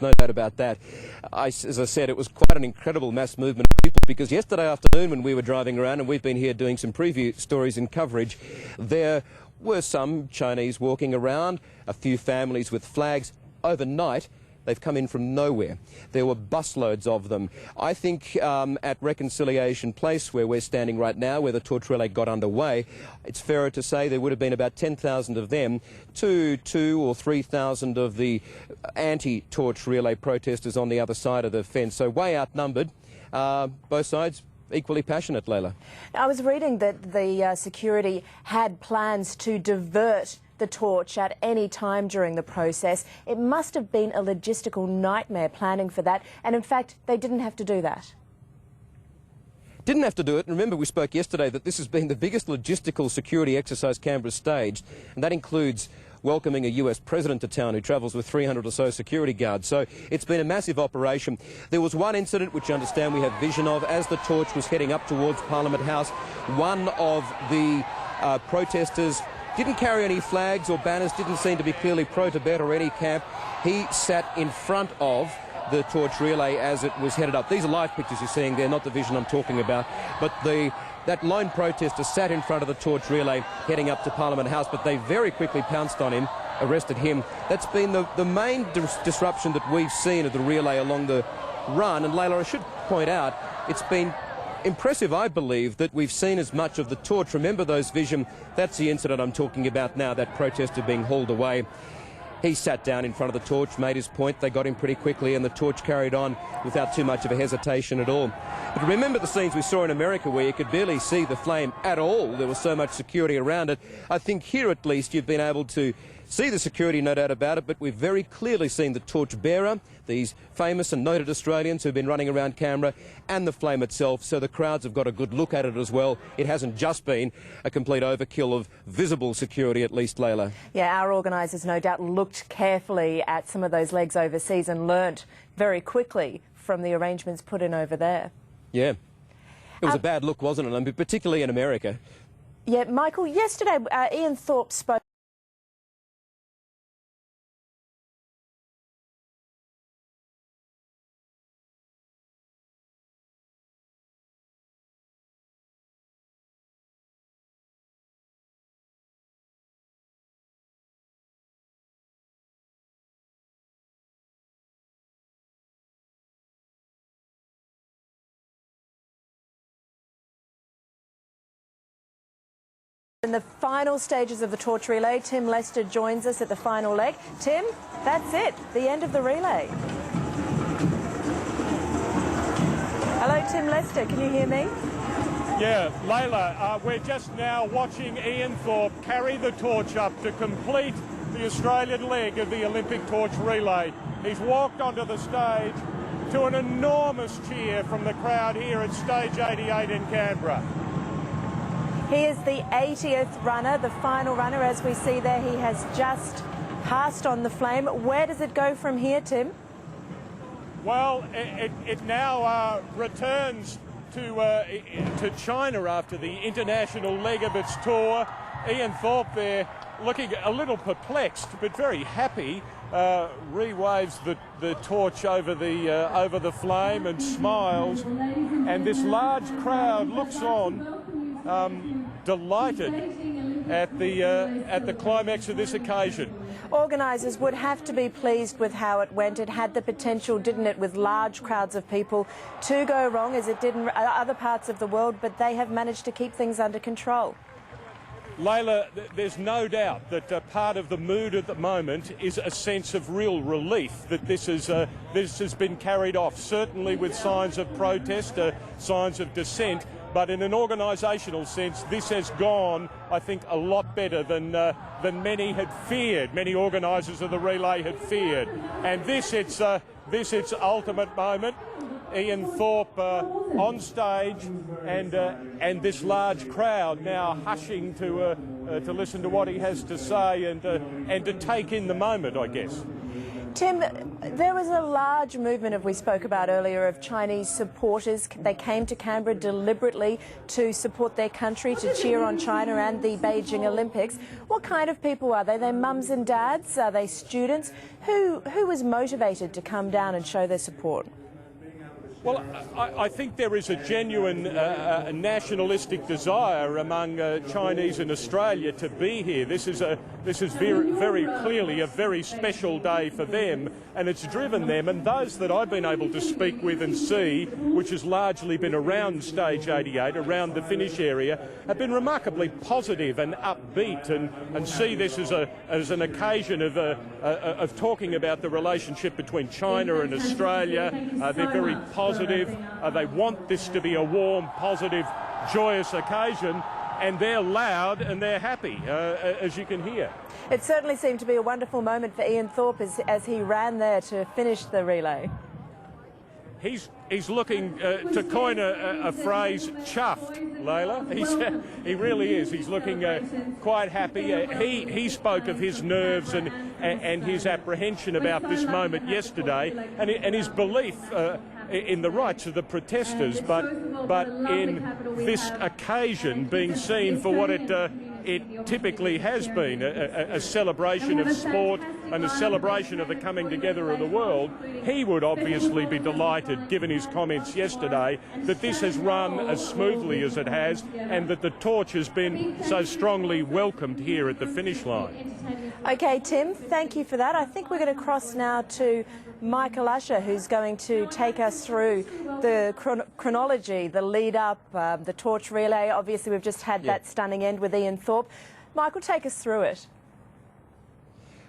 there's no doubt about that. As I said, it was quite an incredible mass movement of people, because yesterday afternoon when we were driving around, and we've been here doing some preview stories and coverage, there were some Chinese walking around, a few families with flags. Overnight, they've come in from nowhere. There were busloads of them. I think at Reconciliation Place, where we're standing right now, where the torch relay got underway, it's fairer to say there would have been about 10,000 of them to 2,000 or 3,000 of the anti-torch relay protesters on the other side of the fence. So way outnumbered, both sides equally passionate, Layla. I was reading that the security had plans to divert the torch at any time during the process. It must have been a logistical nightmare planning for that, and in fact they didn't have to do that. Didn't have to do it. Remember, we spoke yesterday that this has been the biggest logistical security exercise Canberra staged, and that includes welcoming a US president to town who travels with 300 or so security guards. So it's been a massive operation. There was one incident which I understand we have vision of as the torch was heading up towards Parliament House. One of the protesters didn't carry any flags or banners, didn't seem to be clearly pro-Tibet or any camp. He sat in front of the torch relay as it was headed up. These are live pictures you're seeing there, not the vision I'm talking about. But that lone protester sat in front of the torch relay heading up to Parliament House, but they very quickly pounced on him, arrested him. That's been the main disruption that we've seen of the relay along the run. And Layla, I should point out, it's been impressive, I believe, that we've seen as much of the torch. Remember those vision, that's the incident I'm talking about now, that protester being hauled away. He sat down in front of the torch, made his point, they got him pretty quickly, and the torch carried on without too much of a hesitation at all. But remember the scenes we saw in America where you could barely see the flame at all. There was so much security around it. I think here at least you've been able to see the security, no doubt about it, but we've very clearly seen the torch bearer, these famous and noted Australians who've been running around Canberra, and the flame itself, so the crowds have got a good look at it as well. It hasn't just been a complete overkill of visible security, at least, Layla. Yeah, our organisers no doubt looked carefully at some of those legs overseas and learnt very quickly from the arrangements put in over there. Yeah. It was a bad look, wasn't it? I mean, particularly in America. Yeah, Michael, yesterday Ian Thorpe spoke in the final stages of the torch relay. Tim Lester joins us at the final leg. Tim, that's it, the end of the relay. Hello, Tim Lester, can you hear me? Yeah, Layla, we're just now watching Ian Thorpe carry the torch up to complete the Australian leg of the Olympic torch relay. He's walked onto the stage to an enormous cheer from the crowd here at stage 88 in Canberra. He is the 80th runner, the final runner. As we see there, he has just passed on the flame. Where does it go from here, Tim? Well, it now returns to China after the international leg of its tour. Ian Thorpe there looking a little perplexed but very happy, re-waves the torch over the flame and smiles, and this large crowd looks on delighted at the climax of this occasion. Organisers would have to be pleased with how it went. It had the potential, didn't it, with large crowds of people to go wrong, as it did in other parts of the world, but they have managed to keep things under control. Layla, there's no doubt that part of the mood at the moment is a sense of real relief that this has been carried off, certainly with signs of protest, signs of dissent, but in an organisational sense, this has gone, I think, a lot better than many had feared. Many organisers of the relay had feared, and this its ultimate moment. Ian Thorpe on stage, and this large crowd now hushing to listen to what he has to say and to take in the moment, I guess. Tim, there was a large movement, as we spoke about earlier, of Chinese supporters. They came to Canberra deliberately to support their country, to cheer on China and the Beijing Olympics. What kind of people are they? Are they mums and dads? Are they students? Who was motivated to come down and show their support? Well, I think there is a genuine nationalistic desire among Chinese in Australia to be here. This is very, very clearly a very special day for them, and it's driven them. And those that I've been able to speak with and see, which has largely been around Stage 88, around the finish area, have been remarkably positive and upbeat, and see this as an occasion of talking about the relationship between China and Australia. They're very positive. They want this to be a warm, positive, joyous occasion, and they're loud and they're happy, as you can hear. It certainly seemed to be a wonderful moment for Ian Thorpe as he ran there to finish the relay. He's looking, to coin a phrase, chuffed, Layla. He really is. He's looking quite happy. He spoke of his nerves and his apprehension about this moment yesterday, and his belief in the rights of the protesters, but in this occasion being seen for what it typically has been, a celebration of sport and a celebration of the coming together of the world. He would obviously be delighted, given his comments yesterday, that this has run as smoothly as it has, and that the torch has been so strongly welcomed here at the finish line. OK, Tim, thank you for that. I think we're going to cross now to Michael Usher, who's going to take us through the chronology, the lead-up, the torch relay. Obviously, we've just had that stunning end with Ian Thorpe. Michael, take us through it.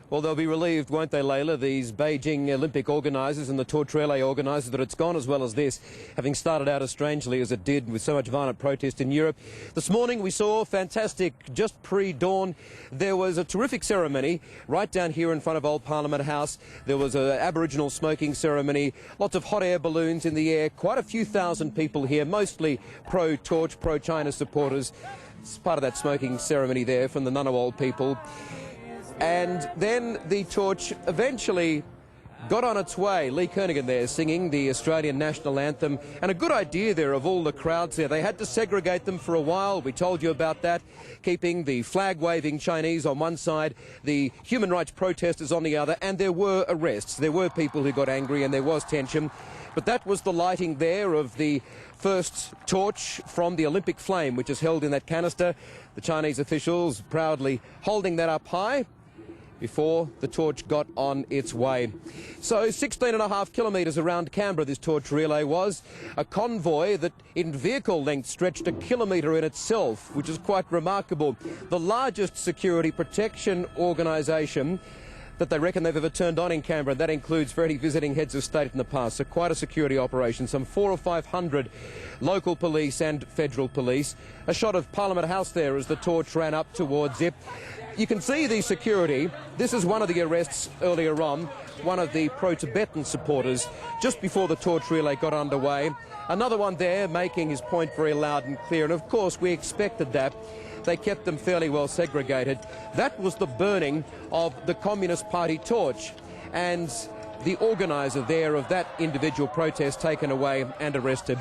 Well, they'll be relieved, won't they, Layla, these Beijing Olympic organisers and the torch relay organisers, that it's gone as well as this, having started out as strangely as it did with so much violent protest in Europe. This morning we saw fantastic, just pre-dawn, there was a terrific ceremony right down here in front of Old Parliament House. There was an Aboriginal smoking ceremony, lots of hot air balloons in the air, quite a few thousand people here, mostly pro-torch, pro-China supporters. It's part of that smoking ceremony there from the Ngunnawal people. And then the torch eventually got on its way. Lee Kernaghan there singing the Australian national anthem, and a good idea there of all the crowds there. They had to segregate them for a while. We told you about that, keeping the flag-waving Chinese on one side, the human rights protesters on the other, and there were arrests. There were people who got angry and there was tension. But that was the lighting there of the first torch from the Olympic flame, which is held in that canister. The Chinese officials proudly holding that up high before the torch got on its way. So 16.5 kilometres around Canberra this torch relay was. A convoy that in vehicle length stretched a kilometre in itself, which is quite remarkable. The largest security protection organisation that they reckon they've ever turned on in Canberra. That includes for any visiting heads of state in the past. So quite a security operation. Some 400 or 500 local police and federal police. A shot of Parliament House there as the torch ran up towards it. You can see the security. This is one of the arrests earlier on, one of the pro-Tibetan supporters, just before the torch relay got underway. Another one there making his point very loud and clear, and of course we expected that. They kept them fairly well segregated. That was the burning of the Communist Party torch, and the organiser there of that individual protest taken away and arrested.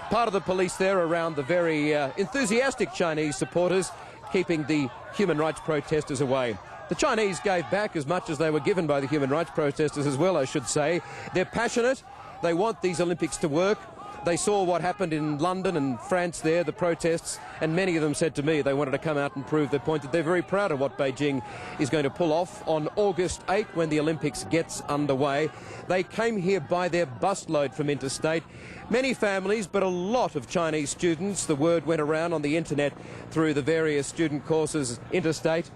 Part of the police there around the very enthusiastic Chinese supporters, keeping the human rights protesters away. The Chinese gave back as much as they were given by the human rights protesters as well, I should say. They're passionate. They want these Olympics to work. They saw what happened in London and France there, the protests, and many of them said to me they wanted to come out and prove their point that they're very proud of what Beijing is going to pull off on August 8 when the Olympics gets underway. They came here by their busload from interstate. Many families, but a lot of Chinese students. The word went around on the internet through the various student courses interstate.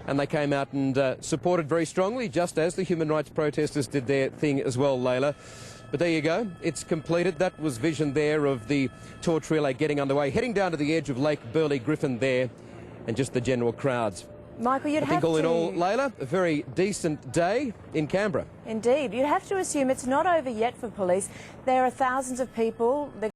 And they came out and supported very strongly, just as the human rights protesters did their thing as well, Layla. But there you go, it's completed. That was vision there of the torch relay getting underway, heading down to the edge of Lake Burley-Griffin there, and just the general crowds. Michael, you'd I think all in all, Layla, a very decent day in Canberra. Indeed. You'd have to assume it's not over yet for police. There are thousands of people. They're